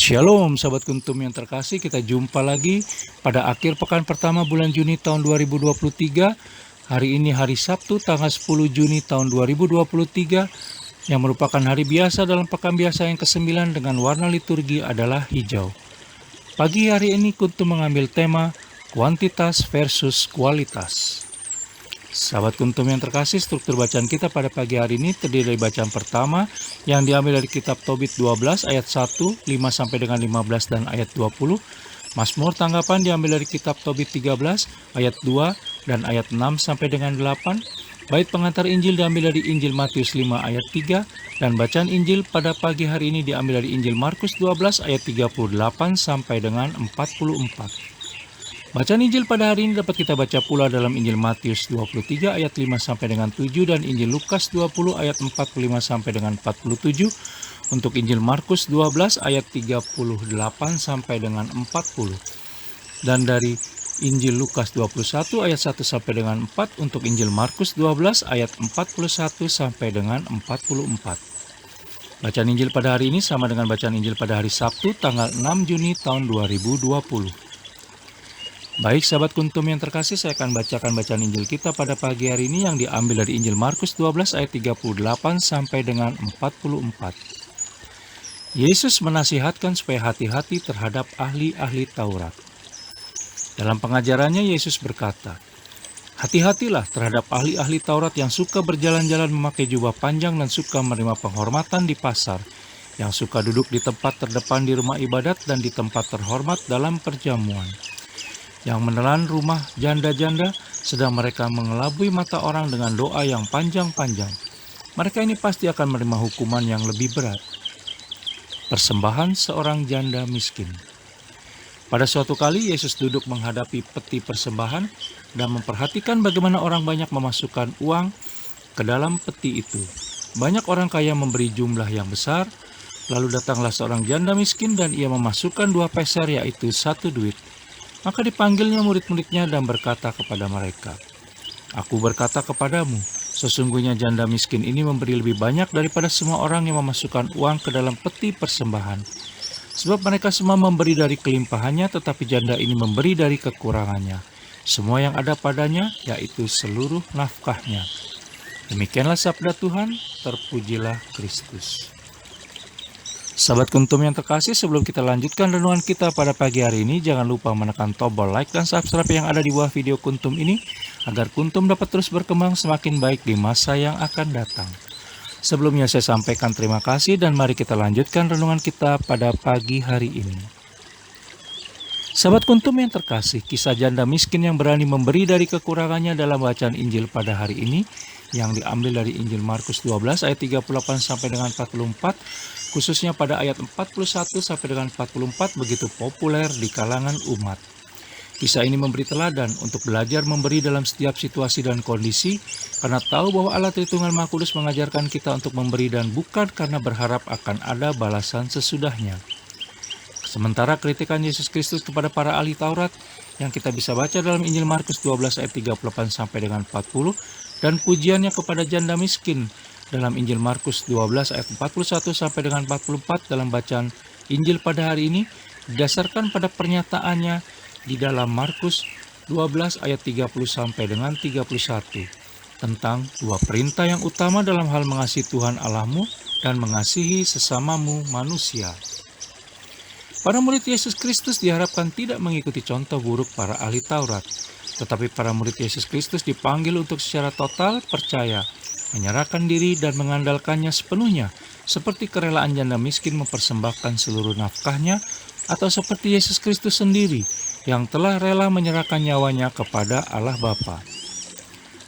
Shalom Sahabat Kuntum yang terkasih, kita jumpa lagi pada akhir pekan pertama bulan Juni tahun 2023. Hari ini hari Sabtu tanggal 10 Juni tahun 2023 yang merupakan hari biasa dalam pekan biasa yang ke-9 dengan warna liturgi adalah hijau. Pagi hari ini Kuntum mengambil tema kuantitas versus kualitas. Sahabat Kuntum yang terkasih, struktur bacaan kita pada pagi hari ini terdiri dari bacaan pertama yang diambil dari kitab Tobit 12 ayat 1, 5 sampai dengan 15 dan ayat 20. Mazmur tanggapan diambil dari kitab Tobit 13 ayat 2 dan ayat 6 sampai dengan 8. Bait pengantar Injil diambil dari Injil Matius 5 ayat 3 dan bacaan Injil pada pagi hari ini diambil dari Injil Markus 12 ayat 38 sampai dengan 44. Bacaan Injil pada hari ini dapat kita baca pula dalam Injil Matius 23 ayat 5 sampai dengan 7 dan Injil Lukas 20 ayat 45 sampai dengan 47. Untuk Injil Markus 12 ayat 38 sampai dengan 40. Dan dari Injil Lukas 21 ayat 1 sampai dengan 4 untuk Injil Markus 12 ayat 41 sampai dengan 44. Bacaan Injil pada hari ini sama dengan bacaan Injil pada hari Sabtu tanggal 6 Juni tahun 2020. Baik sahabat Kuntum yang terkasih, saya akan bacakan bacaan Injil kita pada pagi hari ini yang diambil dari Injil Markus 12 ayat 38 sampai dengan 44. Yesus menasihatkan supaya hati-hati terhadap ahli-ahli Taurat. Dalam pengajarannya Yesus berkata, "Hati-hatilah terhadap ahli-ahli Taurat yang suka berjalan-jalan memakai jubah panjang dan suka menerima penghormatan di pasar, yang suka duduk di tempat terdepan di rumah ibadat dan di tempat terhormat dalam perjamuan, yang menelan rumah janda-janda, sedang mereka mengelabui mata orang dengan doa yang panjang-panjang. Mereka ini pasti akan menerima hukuman yang lebih berat." Persembahan seorang janda miskin. Pada suatu kali Yesus duduk menghadapi peti persembahan dan memperhatikan bagaimana orang banyak memasukkan uang ke dalam peti itu. Banyak orang kaya memberi jumlah yang besar, lalu datanglah seorang janda miskin dan ia memasukkan 2 peser, yaitu 1 duit. Maka dipanggilnya murid-muridnya dan berkata kepada mereka, "Aku berkata kepadamu, sesungguhnya janda miskin ini memberi lebih banyak daripada semua orang yang memasukkan uang ke dalam peti persembahan. Sebab mereka semua memberi dari kelimpahannya, tetapi janda ini memberi dari kekurangannya, semua yang ada padanya, yaitu seluruh nafkahnya." Demikianlah sabda Tuhan, terpujilah Kristus. Sahabat Kuntum yang terkasih, sebelum kita lanjutkan renungan kita pada pagi hari ini, jangan lupa menekan tombol like dan subscribe yang ada di bawah video Kuntum ini, agar Kuntum dapat terus berkembang semakin baik di masa yang akan datang. Sebelumnya saya sampaikan terima kasih dan mari kita lanjutkan renungan kita pada pagi hari ini. Sahabat Kuntum yang terkasih, kisah janda miskin yang berani memberi dari kekurangannya dalam bacaan Injil pada hari ini, yang diambil dari Injil Markus 12 ayat 38 sampai dengan 44, khususnya pada ayat 41 sampai dengan 44 begitu populer di kalangan umat. Kisah ini memberi teladan untuk belajar memberi dalam setiap situasi dan kondisi, karena tahu bahwa Allah Tritunggal Maha Kudus mengajarkan kita untuk memberi dan bukan karena berharap akan ada balasan sesudahnya. Sementara kritikan Yesus Kristus kepada para ahli Taurat yang kita bisa baca dalam Injil Markus 12 ayat 38 sampai dengan 40 dan pujiannya kepada janda miskin dalam Injil Markus 12 ayat 41 sampai dengan 44 dalam bacaan Injil pada hari ini didasarkan pada pernyataannya di dalam Markus 12 ayat 30 sampai dengan 31 tentang 2 perintah yang utama dalam hal mengasihi Tuhan Allahmu dan mengasihi sesamamu manusia. Para murid Yesus Kristus diharapkan tidak mengikuti contoh buruk para ahli Taurat, tetapi para murid Yesus Kristus dipanggil untuk secara total percaya, menyerahkan diri dan mengandalkannya sepenuhnya, seperti kerelaan janda miskin mempersembahkan seluruh nafkahnya, atau seperti Yesus Kristus sendiri yang telah rela menyerahkan nyawanya kepada Allah Bapa.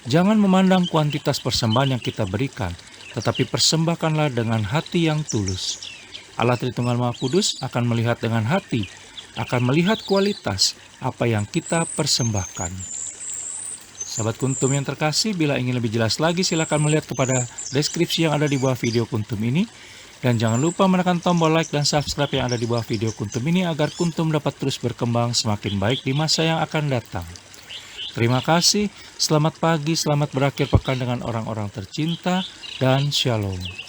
Jangan memandang kuantitas persembahan yang kita berikan, tetapi persembahkanlah dengan hati yang tulus. Allah Tritunggal Maha Kudus akan melihat dengan hati, akan melihat kualitas apa yang kita persembahkan. Sahabat Kuntum yang terkasih, bila ingin lebih jelas lagi silakan melihat kepada deskripsi yang ada di bawah video Kuntum ini. Dan jangan lupa menekan tombol like dan subscribe yang ada di bawah video Kuntum ini agar Kuntum dapat terus berkembang semakin baik di masa yang akan datang. Terima kasih, selamat pagi, selamat berakhir pekan dengan orang-orang tercinta, dan shalom.